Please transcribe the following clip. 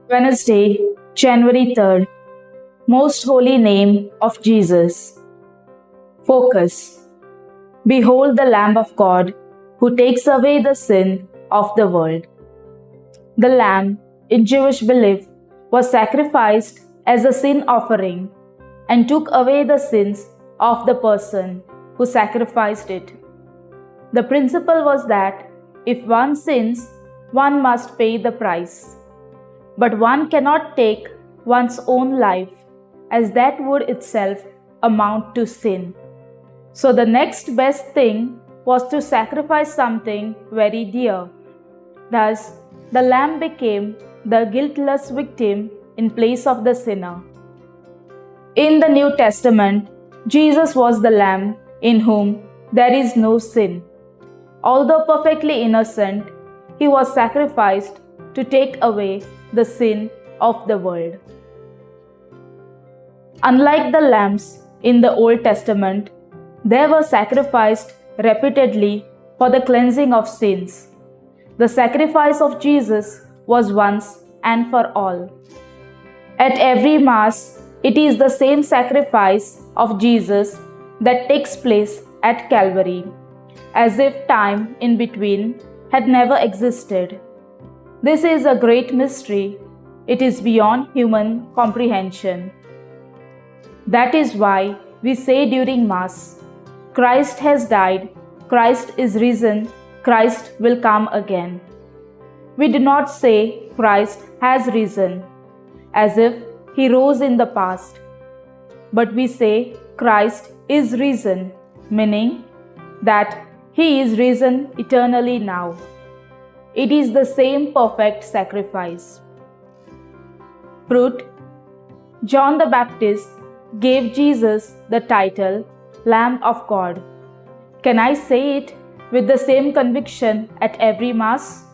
Wednesday, January 3rd, Most Holy Name of Jesus. Focus. Behold the Lamb of God who takes away the sin of the world. The lamb, in Jewish belief, was sacrificed as a sin offering and took away the sins of the person who sacrificed it. The principle was that if one sins, one must pay the price. But one cannot take one's own life, as that would itself amount to sin. So the next best thing was to sacrifice something very dear. Thus, the lamb became the guiltless victim in place of the sinner. In the New Testament, Jesus was the lamb in whom there is no sin. Although perfectly innocent, he was sacrificed to take away the sin of the world. Unlike the lambs in the Old Testament, they were sacrificed repeatedly for the cleansing of sins. The sacrifice of Jesus was once and for all. At every Mass, it is the same sacrifice of Jesus that takes place at Calvary, as if time in between had never existed. This is a great mystery. It is beyond human comprehension. That is why we say during Mass, Christ has died, Christ is risen, Christ will come again. We do not say Christ has risen, as if he rose in the past, but we say Christ is risen, meaning that he is risen eternally now. It is the same perfect sacrifice. Fruit. John the Baptist gave Jesus the title Lamb of God. Can I say it with the same conviction at every Mass?